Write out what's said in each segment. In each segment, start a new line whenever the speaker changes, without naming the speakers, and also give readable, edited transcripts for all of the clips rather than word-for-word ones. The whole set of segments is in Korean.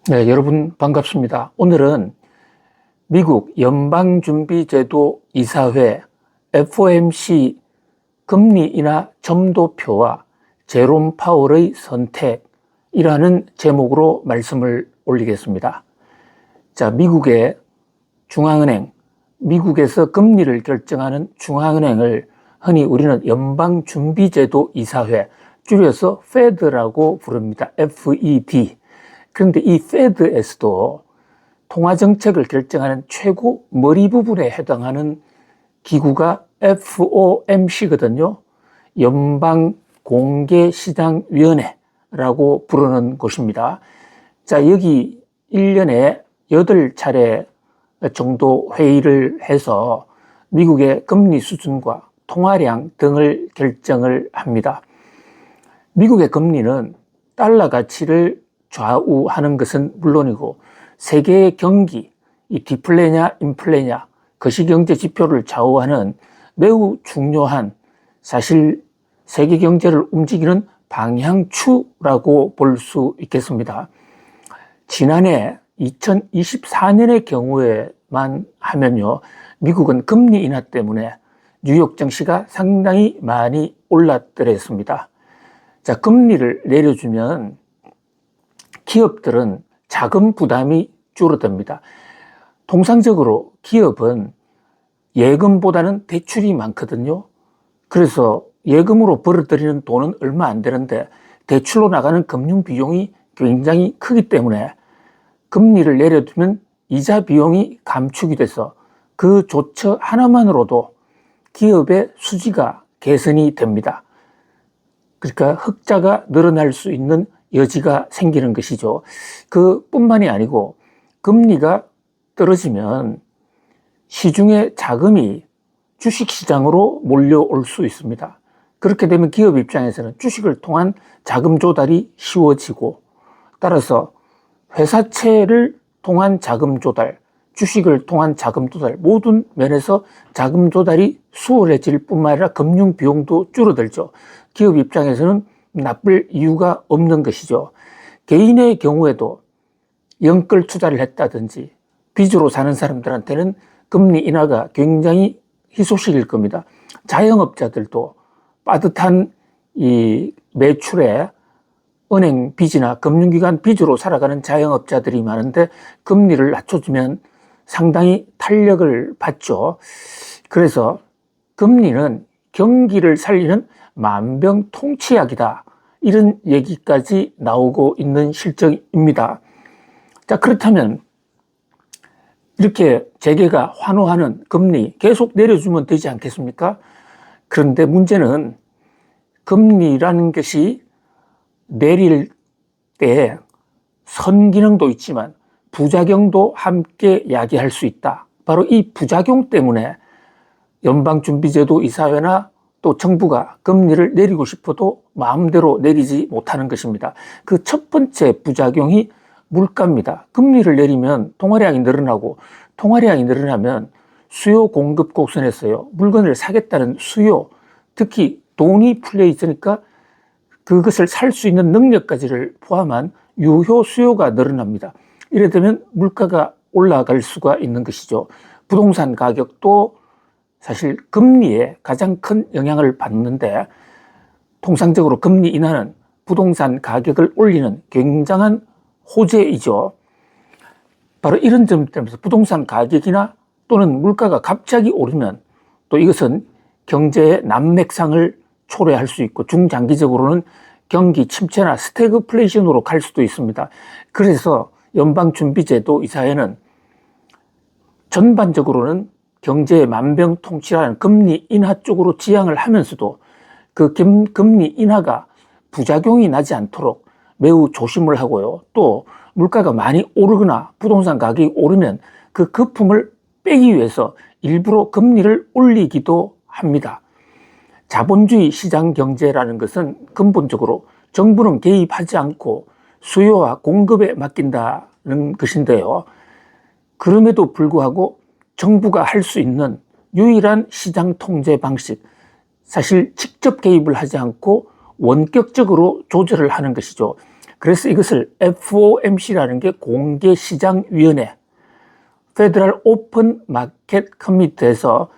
네, 여러분 반갑습니다. 오늘은 미국 연방준비제도 이사회 FOMC 금리 인하 점도표와 제롬 파월의 선택이라는 제목으로 말씀을 올리겠습니다. 자, 미국의 중앙은행, 미국에서 금리를 결정하는 중앙은행을 흔히 우리는 연방준비제도 이사회, 줄여서 FED라고 부릅니다. FED. 그런데 이 FED에서도 통화정책을 결정하는 최고 머리 부분에 해당하는 기구가 FOMC거든요. 연방공개시장위원회라고 부르는 곳입니다. 자, 여기 1년에 8차례 정도 회의를 해서 미국의 금리 수준과 통화량 등을 결정을 합니다. 미국의 금리는 달러 가치를 좌우하는 것은 물론이고 세계의 경기, 이 디플레냐, 인플레냐, 거시경제 지표를 좌우하는 매우 중요한 사실 세계 경제를 움직이는 방향추라고 볼 수 있겠습니다. 지난해 2024년의 경우에만 하면요, 미국은 금리 인하 때문에 뉴욕 증시가 상당히 많이 올랐더랬습니다. 자, 금리를 내려주면 기업들은 자금 부담이 줄어듭니다. 통상적으로 기업은 예금보다는 대출이 많거든요. 그래서 예금으로 벌어들이는 돈은 얼마 안 되는데 대출로 나가는 금융 비용이 굉장히 크기 때문에 금리를 내려두면 이자 비용이 감축이 돼서 그 조처 하나만으로도 기업의 수지가 개선이 됩니다. 그러니까 흑자가 늘어날 수 있는 여지가 생기는 것이죠. 그뿐만이 아니고 금리가 떨어지면 시중의 자금이 주식시장으로 몰려올 수 있습니다. 그렇게 되면 기업 입장에서는 주식을 통한 자금 조달이 쉬워지고, 따라서 회사채를 통한 자금 조달, 주식을 통한 자금 조달, 모든 면에서 자금 조달이 수월해질 뿐만 아니라 금융 비용도 줄어들죠. 기업 입장에서는 나쁠 이유가 없는 것이죠. 개인의 경우에도 영끌 투자를 했다든지 빚으로 사는 사람들한테는 금리 인하가 굉장히 희소식일 겁니다. 자영업자들도 빠듯한 이 매출에 은행 빚이나 금융기관 빚으로 살아가는 자영업자들이 많은데 금리를 낮춰주면 상당히 탄력을 받죠. 그래서 금리는 경기를 살리는 만병통치약이다, 이런 얘기까지 나오고 있는 실정입니다. 자, 그렇다면 이렇게 재계가 환호하는 금리 계속 내려주면 되지 않겠습니까? 그런데 문제는 금리라는 것이 내릴 때 선기능도 있지만 부작용도 함께 야기할 수 있다. 바로 이 부작용 때문에 연방준비제도 이사회나 또 정부가 금리를 내리고 싶어도 마음대로 내리지 못하는 것입니다. 그 첫 번째 부작용이 물가입니다. 금리를 내리면 통화량이 늘어나고, 통화량이 늘어나면 수요 공급 곡선에서요, 물건을 사겠다는 수요, 특히 돈이 풀려 있으니까 그것을 살 수 있는 능력까지를 포함한 유효 수요가 늘어납니다. 이래 되면 물가가 올라갈 수가 있는 것이죠. 부동산 가격도 사실 금리에 가장 큰 영향을 받는데, 통상적으로 금리 인하는 부동산 가격을 올리는 굉장한 호재이죠. 바로 이런 점 때문에 부동산 가격이나 또는 물가가 갑자기 오르면 또 이것은 경제의 난맥상을 초래할 수 있고 중장기적으로는 경기 침체나 스태그플레이션으로 갈 수도 있습니다. 그래서 연방준비제도 이사회는 전반적으로는 경제의 만병통치라는 금리 인하 쪽으로 지향을 하면서도 그 금리 인하가 부작용이 나지 않도록 매우 조심을 하고요. 또 물가가 많이 오르거나 부동산 가격이 오르면 그 거품을 빼기 위해서 일부러 금리를 올리기도 합니다. 자본주의 시장 경제라는 것은 근본적으로 정부는 개입하지 않고 수요와 공급에 맡긴다는 것인데요. 그럼에도 불구하고 정부가 할 수 있는 유일한 시장 통제 방식, 사실 직접 개입을 하지 않고 원격적으로 조절을 하는 것이죠. 그래서 이것을 FOMC라는 게 공개시장위원회, 페더럴 오픈 마켓 커미티에서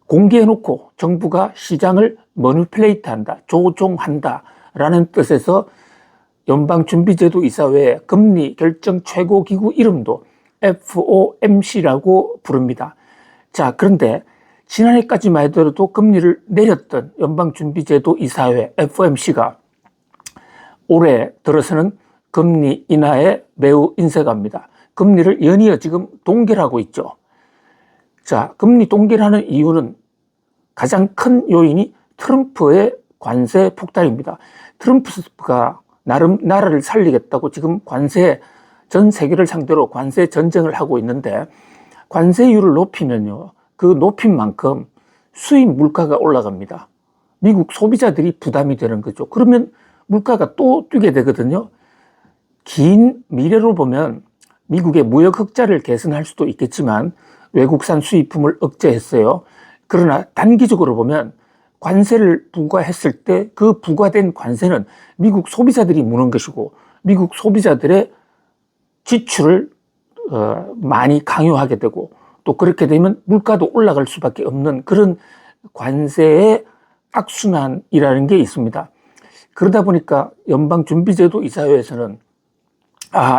공개해놓고 정부가 시장을 머니플레이트한다, 조종한다라는 뜻에서 연방준비제도 이사회의 금리 결정 최고기구 이름도 FOMC라고 부릅니다. 자, 그런데 지난해까지만 하더라도 금리를 내렸던 연방준비제도 이사회 FOMC가 올해 들어서는 금리 인하에 매우 인색합니다. 금리를 연이어 지금 동결하고 있죠. 자, 금리 동결하는 이유는 가장 큰 요인이 트럼프의 관세 폭탄입니다. 트럼프가 나름 나라를 살리겠다고 지금 전 세계를 상대로 관세 전쟁을 하고 있는데, 관세율을 높이면요, 그 높인 만큼 수입 물가가 올라갑니다. 미국 소비자들이 부담이 되는 거죠. 그러면 물가가 또 뛰게 되거든요. 긴 미래로 보면 미국의 무역 흑자를 개선할 수도 있겠지만 외국산 수입품을 억제했어요. 그러나 단기적으로 보면 관세를 부과했을 때 그 부과된 관세는 미국 소비자들이 무는 것이고, 미국 소비자들의 지출을 많이 강요하게 되고, 또 그렇게 되면 물가도 올라갈 수밖에 없는 그런 관세의 악순환이라는 게 있습니다. 그러다 보니까 연방준비제도 이사회에서는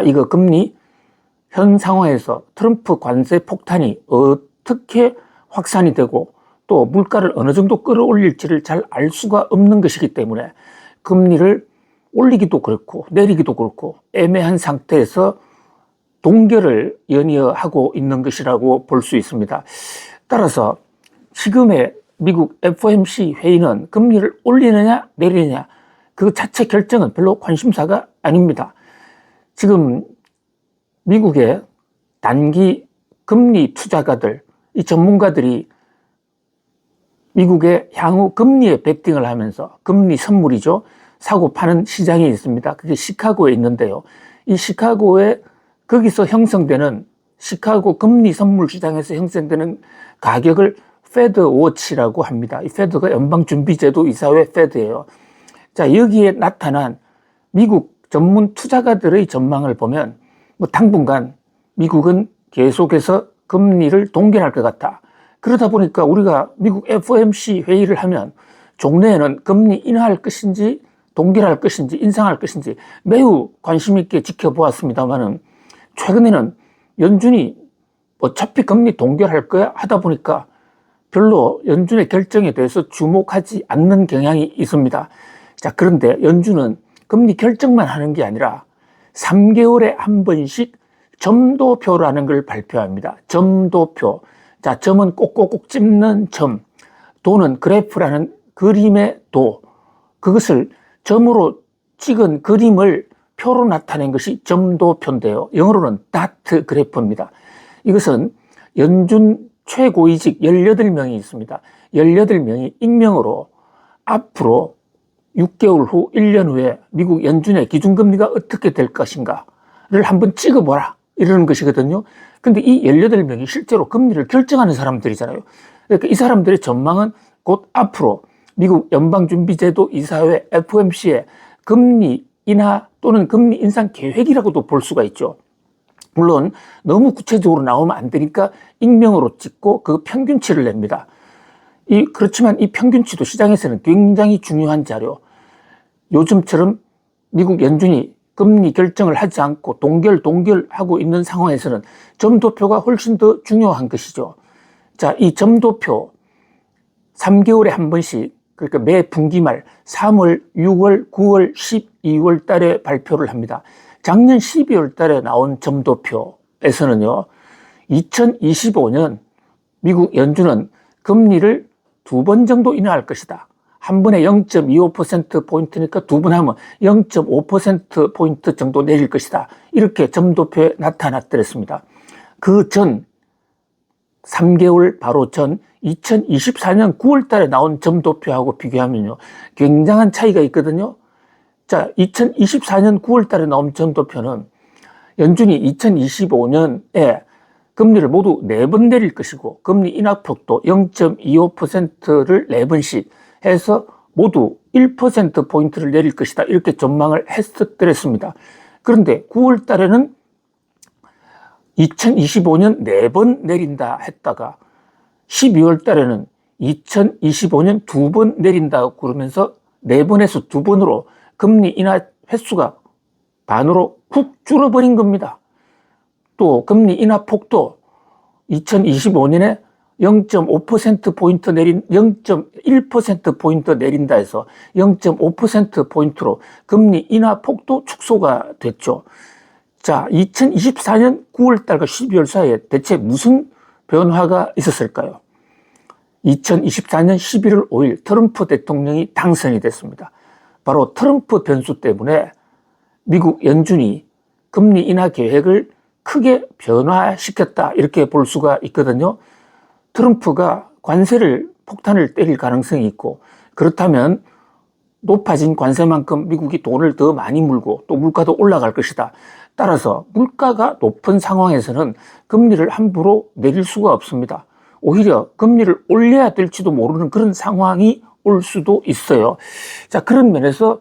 이거 금리 현 상황에서 트럼프 관세 폭탄이 어떻게 확산이 되고 또 물가를 어느 정도 끌어올릴지를 잘 알 수가 없는 것이기 때문에 금리를 올리기도 그렇고 내리기도 그렇고 애매한 상태에서 동결을 연이어 하고 있는 것이라고 볼 수 있습니다. 따라서 지금의 미국 FOMC 회의는 금리를 올리느냐 내리느냐 그 자체 결정은 별로 관심사가 아닙니다. 지금 미국의 단기 금리 투자가들, 이 전문가들이 미국의 향후 금리에 베팅을 하면서, 금리 선물이죠, 사고 파는 시장이 있습니다. 그게 시카고에 있는데요. 이 시카고에 거기서 형성되는 시카고 금리 선물 시장에서 형성되는 가격을 페드 워치라고 합니다. 이 페드가 연방준비제도 이사회 페드예요. 자, 여기에 나타난 미국 전문 투자가들의 전망을 보면 당분간 미국은 계속해서 금리를 동결할 것 같다. 그러다 보니까 우리가 미국 FOMC 회의를 하면 종래에는 금리 인하할 것인지 동결할 것인지 인상할 것인지 매우 관심 있게 지켜보았습니다만은, 최근에는 연준이 어차피 금리 동결할 거야 하다 보니까 별로 연준의 결정에 대해서 주목하지 않는 경향이 있습니다. 자, 그런데 연준은 금리 결정만 하는 게 아니라 3개월에 한 번씩 점도표라는 걸 발표합니다. 점도표. 자, 점은 꼭꼭꼭 찝는 점, 도는 그래프라는 그림의 도. 그것을 점으로 찍은 그림을 표로 나타낸 것이 점도표인데요. 영어로는 다트 그래프입니다. 이것은 연준 최고위직 18명이 있습니다. 18명이 익명으로 앞으로 6개월 후, 1년 후에 미국 연준의 기준금리가 어떻게 될 것인가를 한번 찍어보라, 이러는 것이거든요. 근데 이 18명이 실제로 금리를 결정하는 사람들이잖아요. 그러니까 이 사람들의 전망은 곧 앞으로 미국 연방준비제도 이사회 FOMC의 금리 인하 또는 금리 인상 계획이라고도 볼 수가 있죠. 물론 너무 구체적으로 나오면 안 되니까 익명으로 찍고 그 평균치를 냅니다. 그렇지만 이 평균치도 시장에서는 굉장히 중요한 자료. 요즘처럼 미국 연준이 금리 결정을 하지 않고 동결하고 있는 상황에서는 점도표가 훨씬 더 중요한 것이죠. 자, 이 점도표 3개월에 한 번씩, 그러니까 매 분기 말 3월, 6월, 9월, 12월 달에 발표를 합니다. 작년 12월 달에 나온 점도표에서는요, 2025년 미국 연준은 금리를 2번 정도 인하할 것이다. 한 번에 0.25%포인트니까 2번 하면 0.5%포인트 정도 내릴 것이다. 이렇게 점도표에 나타났더랬습니다. 그 전 3개월 바로 전 2024년 9월 달에 나온 점도표하고 비교하면요, 굉장한 차이가 있거든요. 자, 2024년 9월 달에 나온 점도표는 연준이 2025년에 금리를 모두 4번 내릴 것이고, 금리 인하폭도 0.25%를 4번씩 해서 모두 1%포인트를 내릴 것이다. 이렇게 전망을 했었더랬습니다. 그런데 9월 달에는 2025년 4번 내린다 했다가 12월 달에는 2025년 2번 내린다고 그러면서 4번에서 2번으로 금리 인하 횟수가 반으로 훅 줄어버린 겁니다. 또 금리 인하 폭도 2025년에 0.5%포인트 0.1%포인트 내린다 해서 0.5%포인트로 금리 인하 폭도 축소가 됐죠. 자, 2024년 9월 달과 12월 사이에 대체 무슨 변화가 있었을까요? 2024년 11월 5일 트럼프 대통령이 당선이 됐습니다. 바로 트럼프 변수 때문에 미국 연준이 금리 인하 계획을 크게 변화시켰다 이렇게 볼 수가 있거든요. 트럼프가 관세를 폭탄을 때릴 가능성이 있고 그렇다면 높아진 관세만큼 미국이 돈을 더 많이 물고 또 물가도 올라갈 것이다. 따라서 물가가 높은 상황에서는 금리를 함부로 내릴 수가 없습니다. 오히려 금리를 올려야 될지도 모르는 그런 상황이 올 수도 있어요. 자, 그런 면에서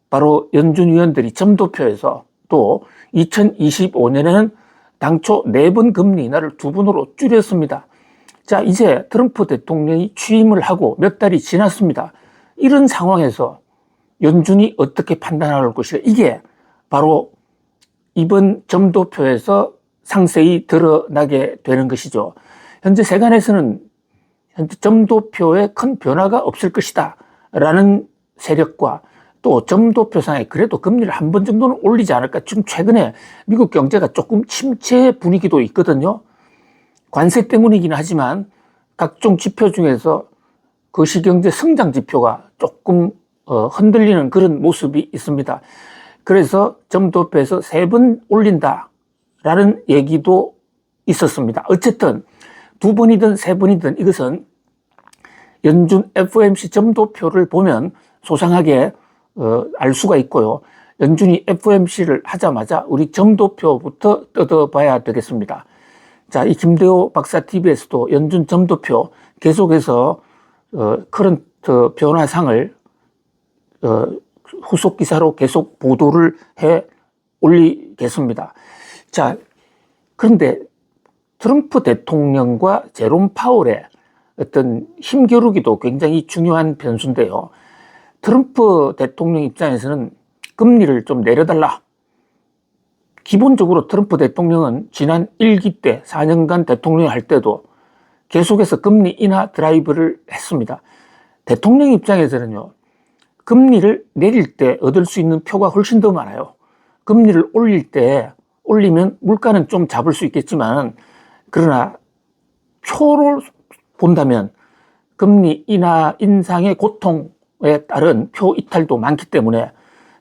바로 연준 위원들이 점도표에서 또 2025년에는 당초 4번 금리 인하를 2번으로 줄였습니다. 자, 이제 트럼프 대통령이 취임을 하고 몇 달이 지났습니다. 이런 상황에서 연준이 어떻게 판단할 것이냐. 이게 바로 이번 점도표에서 상세히 드러나게 되는 것이죠. 현재 세간에서는 현재 점도표에 큰 변화가 없을 것이다 라는 세력과 또 점도표상에 그래도 금리를 한 번 정도는 올리지 않을까. 지금 최근에 미국 경제가 조금 침체 분위기도 있거든요. 관세 때문이긴 하지만 각종 지표 중에서 거시경제 성장 지표가 조금 흔들리는 그런 모습이 있습니다. 그래서 점도표에서 3번 올린다라는 얘기도 있었습니다. 어쨌든 2번이든 3번이든 이것은 연준 FOMC 점도표를 보면 소상하게 알 수가 있고요. 연준이 FOMC를 하자마자 우리 점도표부터 뜯어봐야 되겠습니다. 자, 이 김대호 박사 TV에서도 연준 점도표 계속해서 커런트 변화상을 후속 기사로 계속 보도를 해 올리겠습니다. 자, 그런데 트럼프 대통령과 제롬 파월의 어떤 힘겨루기도 굉장히 중요한 변수인데요. 트럼프 대통령 입장에서는 금리를 좀 내려달라. 기본적으로 트럼프 대통령은 지난 1기 때 4년간 대통령을 할 때도 계속해서 금리 인하 드라이브를 했습니다. 대통령 입장에서는요, 금리를 내릴 때 얻을 수 있는 표가 훨씬 더 많아요. 금리를 올리면 물가는 좀 잡을 수 있겠지만, 그러나 표를 본다면 금리 인하 인상의 고통에 따른 표 이탈도 많기 때문에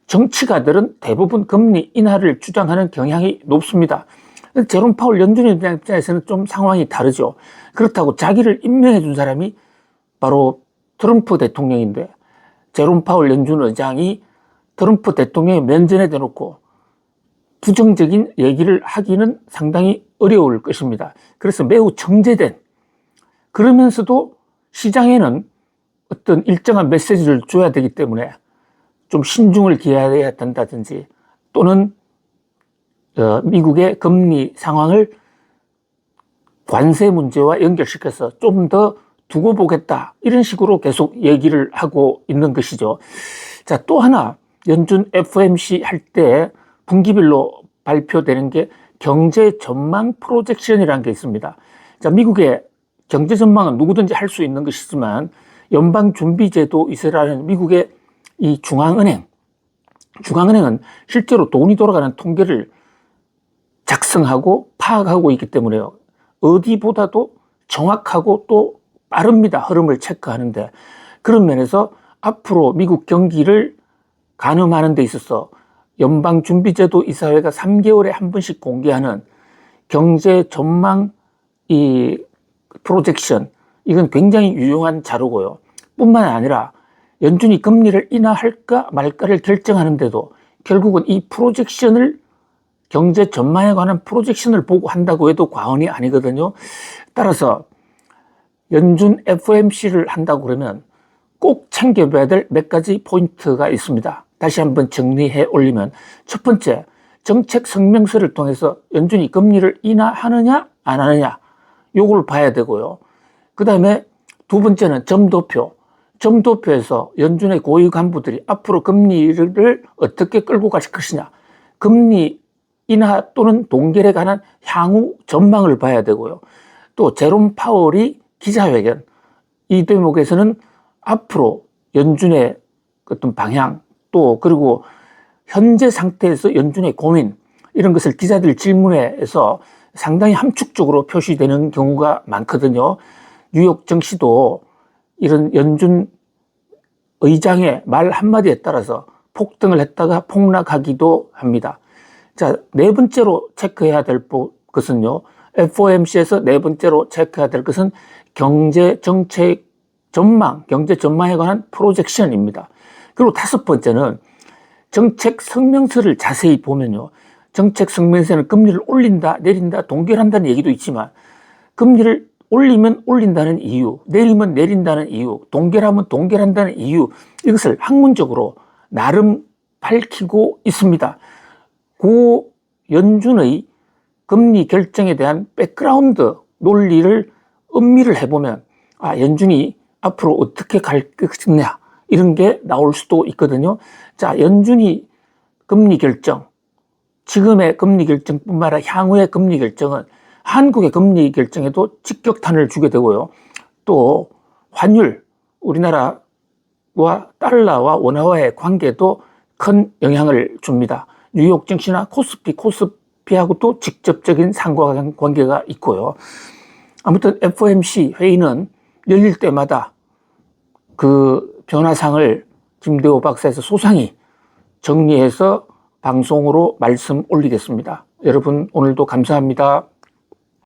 정치가들은 대부분 금리 인하를 주장하는 경향이 높습니다. 제롬 파월 연준 입장에서는 좀 상황이 다르죠. 그렇다고 자기를 임명해 준 사람이 바로 트럼프 대통령인데, 제롬 파월 연준 의장이 트럼프 대통령의 면전에 대놓고 부정적인 얘기를 하기는 상당히 어려울 것입니다. 그래서 매우 정제된, 그러면서도 시장에는 어떤 일정한 메시지를 줘야 되기 때문에 좀 신중을 기해야 된다든지, 또는 미국의 금리 상황을 관세 문제와 연결시켜서 좀 더 두고 보겠다, 이런 식으로 계속 얘기를 하고 있는 것이죠. 자, 또 하나 연준 FOMC 할 때 분기별로 발표되는 게 경제 전망 프로젝션이라는 게 있습니다. 자, 미국의 경제 전망은 누구든지 할 수 있는 것이지만 연방준비제도 이사라는 미국의 이 중앙은행은 실제로 돈이 돌아가는 통계를 작성하고 파악하고 있기 때문에요. 어디보다도 정확하고 또 빠릅니다. 흐름을 체크하는데. 그런 면에서 앞으로 미국 경기를 가늠하는 데 있어서 연방준비제도 이사회가 3개월에 한 번씩 공개하는 경제 전망 이 프로젝션, 이건 굉장히 유용한 자료고요. 뿐만 아니라 연준이 금리를 인하할까 말까를 결정하는데도 결국은 이 프로젝션을, 경제 전망에 관한 프로젝션을 보고 한다고 해도 과언이 아니거든요. 따라서 연준 FOMC를 한다고 그러면 꼭 챙겨봐야 될 몇 가지 포인트가 있습니다. 다시 한번 정리해 올리면, 첫 번째, 정책 성명서를 통해서 연준이 금리를 인하하느냐 안 하느냐 요걸 봐야 되고요. 그 다음에 두 번째는 점도표. 점도표에서 연준의 고위 간부들이 앞으로 금리를 어떻게 끌고 갈 것이냐, 금리 인하 또는 동결에 관한 향후 전망을 봐야 되고요. 또 제롬 파월이 기자회견, 이 대목에서는 앞으로 연준의 어떤 방향, 또 그리고 현재 상태에서 연준의 고민, 이런 것을 기자들 질문에서 상당히 함축적으로 표시되는 경우가 많거든요. 뉴욕 증시도 이런 연준 의장의 말 한마디에 따라서 폭등을 했다가 폭락하기도 합니다. 자, 네 번째로 체크해야 될 것은요, FOMC에서 네 번째로 체크해야 될 것은 경제 정책 전망, 경제 전망에 관한 프로젝션입니다. 그리고 다섯 번째는 정책 성명서를 자세히 보면요, 정책 성명서에는 금리를 올린다, 내린다, 동결한다는 얘기도 있지만, 금리를 올리면 올린다는 이유, 내리면 내린다는 이유, 동결하면 동결한다는 이유, 이것을 학문적으로 나름 밝히고 있습니다. 고 연준의 금리 결정에 대한 백그라운드 논리를 음미를 해보면, 연준이 앞으로 어떻게 갈 것이냐, 이런 게 나올 수도 있거든요. 자, 연준이 금리 결정, 지금의 금리 결정뿐만 아니라 향후의 금리 결정은 한국의 금리 결정에도 직격탄을 주게 되고요. 또 환율, 우리나라와 달러와 원화와의 관계도 큰 영향을 줍니다. 뉴욕 증시나 코스피하고도 직접적인 상관관계가 있고요. 아무튼 FOMC 회의는 열릴 때마다 그 변화상을 김대호 박사에서 소상히 정리해서 방송으로 말씀 올리겠습니다. 여러분, 오늘도 감사합니다.